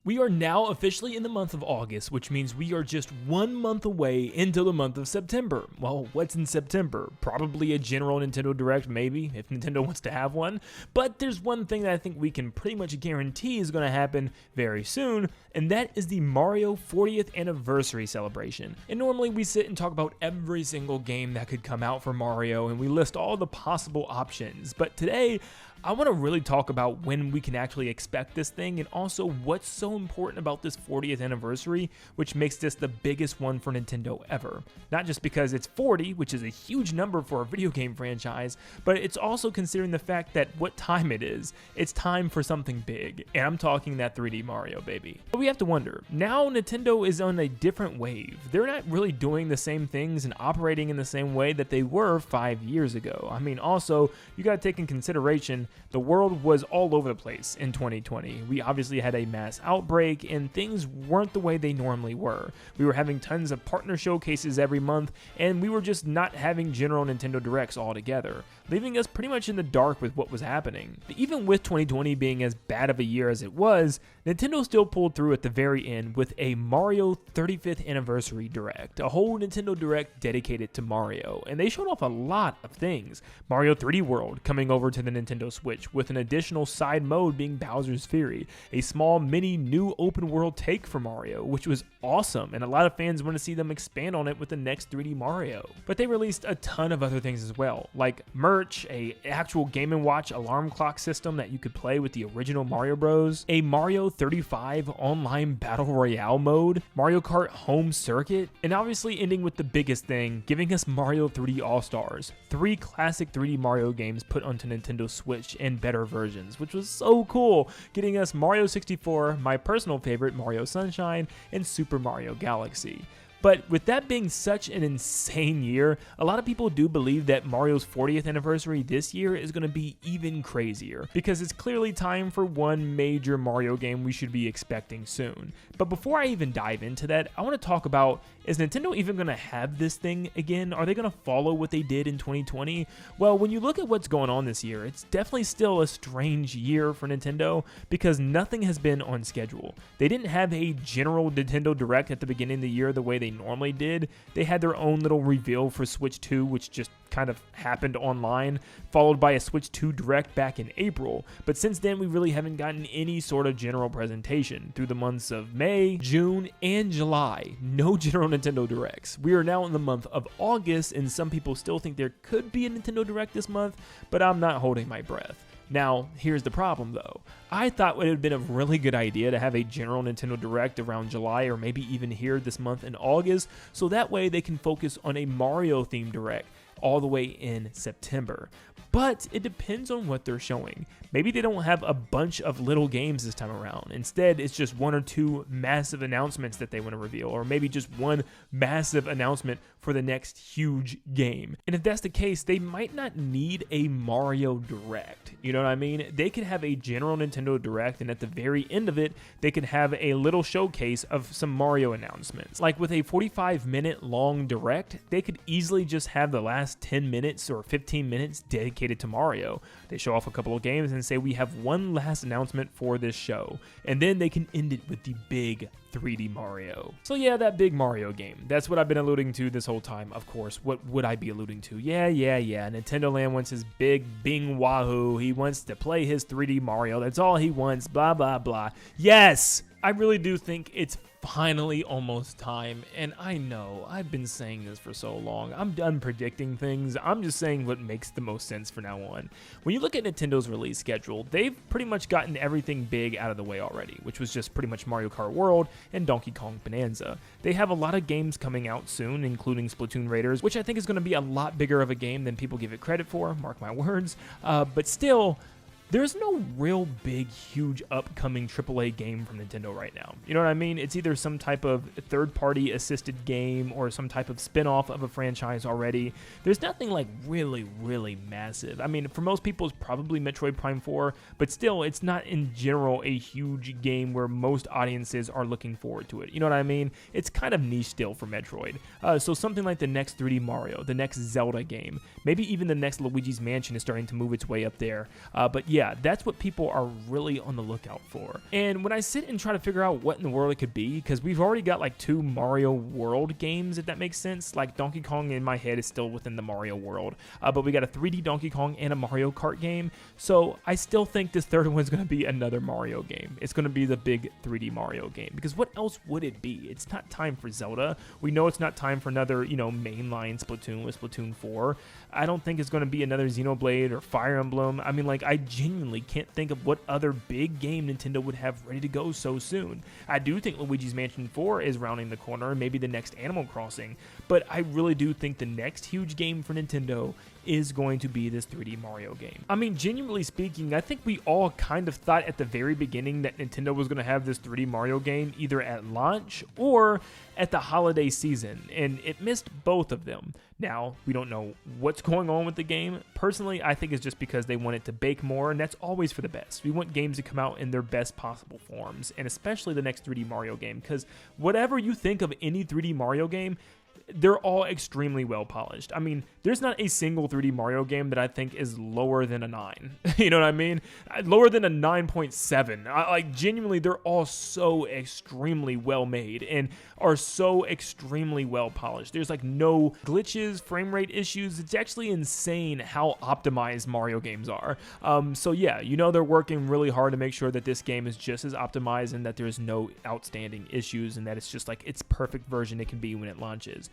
We are now officially in the month of August, which means we are just 1 month away into the month of September. Well, what's in September? Probably a general Nintendo Direct, maybe, if Nintendo wants to have one. But there's one thing that I think we can pretty much guarantee is going to happen very soon, and that is the Mario 40th Anniversary celebration. And normally we sit and talk about every single game that could come out for Mario, and we list all the possible options. But today, I want to really talk about when we can actually expect this thing, and also what's so important about this 40th anniversary, which makes this the biggest one for Nintendo ever. Not just because it's 40, which is a huge number for a video game franchise, but it's also considering the fact that what time it is. It's time for something big, and I'm talking that 3D Mario, baby. But we have to wonder, now Nintendo is on a different wave. They're not really doing the same things and operating in the same way that they were 5 years ago. I mean, also, you gotta take in consideration the world was all over the place in 2020. We obviously had a mass outbreak and things weren't the way they normally were. We were having tons of partner showcases every month, and we were just not having general Nintendo Directs altogether, leaving us pretty much in the dark with what was happening. But even with 2020 being as bad of a year as it was, Nintendo still pulled through at the very end with a Mario 35th Anniversary Direct, a whole Nintendo Direct dedicated to Mario, and they showed off a lot of things. Mario 3D World coming over to the Nintendo Switch with an additional side mode being Bowser's Fury, a small mini new open world take for Mario, which was awesome, and a lot of fans want to see them expand on it with the next 3D Mario. But they released a ton of other things as well, like merch, a actual Game & Watch alarm clock system that you could play with the original Mario Bros, a Mario 35 online battle royale mode, Mario Kart home circuit, and obviously ending with the biggest thing, giving us Mario 3D All-Stars, 3 classic 3D Mario games put onto Nintendo Switch and better versions, which was so cool, getting us Mario 64, my personal favorite Mario Sunshine, and Super Mario Galaxy. But with that being such an insane year, a lot of people do believe that Mario's 40th anniversary this year is going to be even crazier, because it's clearly time for one major Mario game we should be expecting soon. But before I even dive into that, I want to talk about, is Nintendo even going to have this thing again? Are they going to follow what they did in 2020? Well, when you look at what's going on this year, it's definitely still a strange year for Nintendo, because nothing has been on schedule. They didn't have a general Nintendo Direct at the beginning of the year the way they normally did. They had their own little reveal for Switch 2, which just kind of happened online, followed by a Switch 2 Direct back in April. But since then, we really haven't gotten any sort of general presentation through the months of May, June, and July. No general Nintendo Directs. We are now in the month of August, and some people still think there could be a Nintendo Direct this month, but I'm not holding my breath. Now, here's the problem though. I thought it would have been a really good idea to have a general Nintendo Direct around July, or maybe even here this month in August, so that way they can focus on a Mario themed Direct all the way in September. But it depends on what they're showing. Maybe they don't have a bunch of little games this time around. Instead, it's just 1 or 2 massive announcements that they want to reveal, or maybe just one massive announcement for the next huge game. And if that's the case, they might not need a Mario Direct. You know what I mean? They could have a general Nintendo Direct, and at the very end of it, they could have a little showcase of some Mario announcements. Like with a 45-minute long Direct, they could easily just have the last 10 minutes or 15 minutes dedicated to Mario. They show off a couple of games and say we have one last announcement for this show, and then they can end it with the big 3D Mario. So yeah, that big Mario game. That's what I've been alluding to this whole time, of course. What would I be alluding to? Yeah. Nintendo Land wants his big Bing Wahoo. He wants to play his 3D Mario. That's all he wants, blah, blah, blah. Yes! I really do think it's finally almost time, and I know I've been saying this for so long. I'm done predicting things. I'm just saying what makes the most sense from now on. When you look at Nintendo's release schedule, they've pretty much gotten everything big out of the way already, which was just pretty much Mario Kart World and Donkey Kong Bonanza. They have a lot of games coming out soon, including Splatoon Raiders, which I think is going to be a lot bigger of a game than people give it credit for, mark my words, but still, there's no real big, huge upcoming AAA game from Nintendo right now. You know what I mean? It's either some type of third-party assisted game or some type of spin-off of a franchise already. There's nothing like really, really massive. I mean, for most people, it's probably Metroid Prime 4, but still, it's not in general a huge game where most audiences are looking forward to it. You know what I mean? It's kind of niche still for Metroid. So something like the next 3D Mario, the next Zelda game, maybe even the next Luigi's Mansion is starting to move its way up there. But yeah, yeah, that's what people are really on the lookout for. And when I sit and try to figure out what in the world it could be, because we've already got like 2 Mario World games, if that makes sense. Like Donkey Kong in my head is still within the Mario world, but we got a 3D Donkey Kong and a Mario Kart game. So I still think this third one's going to be another Mario game. It's going to be the big 3D Mario game, because what else would it be? It's not time for Zelda. We know it's not time for another, mainline Splatoon with Splatoon 4. I don't think it's going to be another Xenoblade or Fire Emblem. I mean, like, I genuinely can't think of what other big game Nintendo would have ready to go so soon. I do think Luigi's Mansion 4 is rounding the corner, and maybe the next Animal Crossing, but I really do think the next huge game for Nintendo is going to be this 3D Mario game. I mean, genuinely speaking, I think we all kind of thought at the very beginning that Nintendo was going to have this 3D Mario game either at launch or at the holiday season, and it missed both of them. Now, we don't know what's going on with the game. Personally, I think it's just because they want it to bake more, and that's always for the best. We want games to come out in their best possible forms, and especially the next 3D Mario game, because whatever you think of any 3D Mario game, they're all extremely well polished. I mean, there's not a single 3D Mario game that I think is lower than a 9. You know what I mean? Lower than a 9.7. Like, genuinely, they're all so extremely well made and are so extremely well polished. There's like no glitches, frame rate issues. It's actually insane how optimized Mario games are. So yeah, they're working really hard to make sure that this game is just as optimized and that there's no outstanding issues and that it's just like its perfect version it can be when it launches.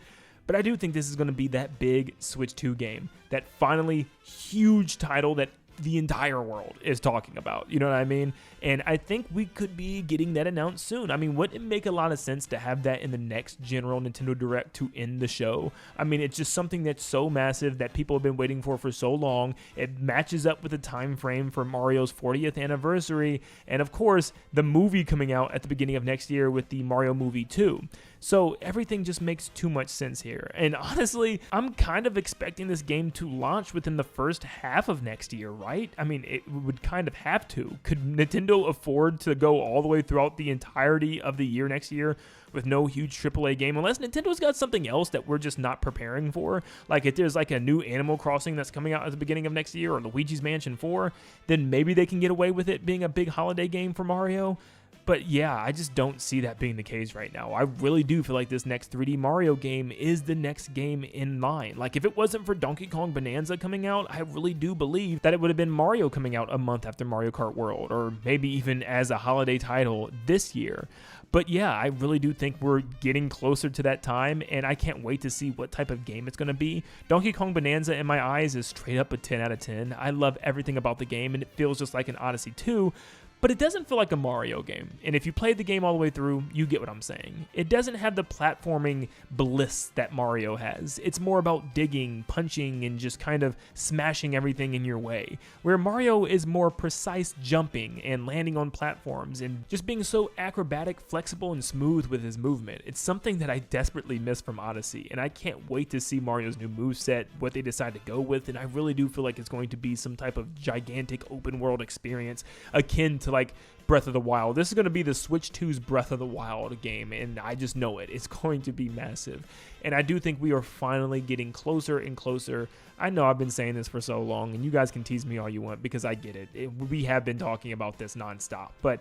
But I do think this is going to be that big Switch 2 game, that finally huge title that the entire world is talking about. You know what I mean? And I think we could be getting that announced soon. I mean, wouldn't it make a lot of sense to have that in the next general Nintendo Direct to end the show? I mean, it's just something that's so massive that people have been waiting for so long. It matches up with the time frame for Mario's 40th anniversary, and of course, the movie coming out at the beginning of next year with the Mario movie 2. So everything just makes too much sense here. And honestly, I'm kind of expecting this game to launch within the first half of next year, right? I mean, it would kind of have to. Could Nintendo afford to go all the way throughout the entirety of the year next year with no huge AAA game, unless Nintendo's got something else that we're just not preparing for? Like if there's like a new Animal Crossing that's coming out at the beginning of next year, or Luigi's Mansion 4, then maybe they can get away with it being a big holiday game for Mario. But yeah, I just don't see that being the case right now. I really do feel like this next 3D Mario game is the next game in line. Like if it wasn't for Donkey Kong Bonanza coming out, I really do believe that it would have been Mario coming out a month after Mario Kart World, or maybe even as a holiday title this year. But yeah, I really do think we're getting closer to that time, and I can't wait to see what type of game it's going to be. Donkey Kong Bonanza, in my eyes, is straight up a 10 out of 10. I love everything about the game, and it feels just like an Odyssey 2, but it doesn't feel like a Mario game. And if you played the game all the way through, you get what I'm saying. It doesn't have the platforming bliss that Mario has. It's more about digging, punching, and just kind of smashing everything in your way. Where Mario is more precise jumping and landing on platforms and just being so acrobatic, flexible, and smooth with his movement. It's something that I desperately miss from Odyssey, and I can't wait to see Mario's new moveset, what they decide to go with, and I really do feel like it's going to be some type of gigantic open world experience akin to like Breath of the Wild. This is going to be the Switch 2's Breath of the Wild game, and I just know it. It's going to be massive. And I do think we are finally getting closer and closer. I know I've been saying this for so long, and you guys can tease me all you want because I get it. We have been talking about this nonstop, but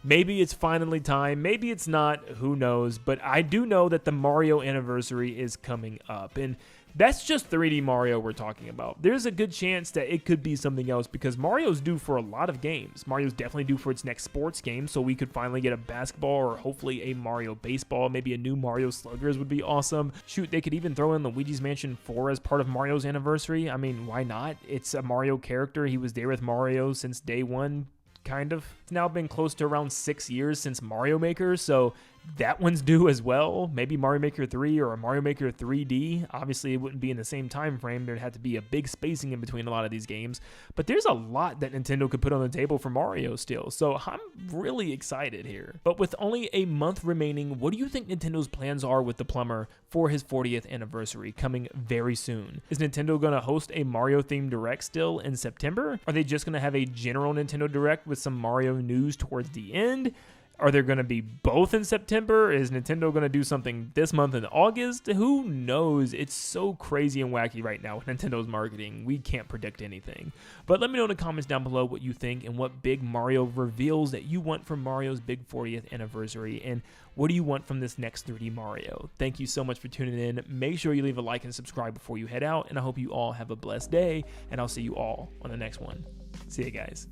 maybe it's finally time. Maybe it's not. Who knows? But I do know that the Mario anniversary is coming up, and that's just 3D Mario we're talking about. There's a good chance that it could be something else because Mario's due for a lot of games. Mario's definitely due for its next sports game, so we could finally get a basketball or hopefully a Mario baseball. Maybe a new Mario Sluggers would be awesome. Shoot, they could even throw in Luigi's Mansion 4 as part of Mario's anniversary. I mean, why not? It's a Mario character. He was there with Mario since day one, kind of. It's now been close to around 6 years since Mario Maker, so that one's due as well. Maybe Mario Maker 3 or a Mario Maker 3D. Obviously, it wouldn't be in the same time frame. There'd have to be a big spacing in between a lot of these games. But there's a lot that Nintendo could put on the table for Mario still. So I'm really excited here. But with only a month remaining, what do you think Nintendo's plans are with the plumber for his 40th anniversary coming very soon? Is Nintendo going to host a Mario-themed Direct still in September? Are they just going to have a general Nintendo Direct with some Mario news towards the end? Are there going to be both in September? Is Nintendo going to do something this month in August? Who knows? It's so crazy and wacky right now with Nintendo's marketing. We can't predict anything. But let me know in the comments down below what you think and what big Mario reveals that you want from Mario's big 40th anniversary. And what do you want from this next 3D Mario? Thank you so much for tuning in. Make sure you leave a like and subscribe before you head out. And I hope you all have a blessed day. And I'll see you all on the next one. See you guys.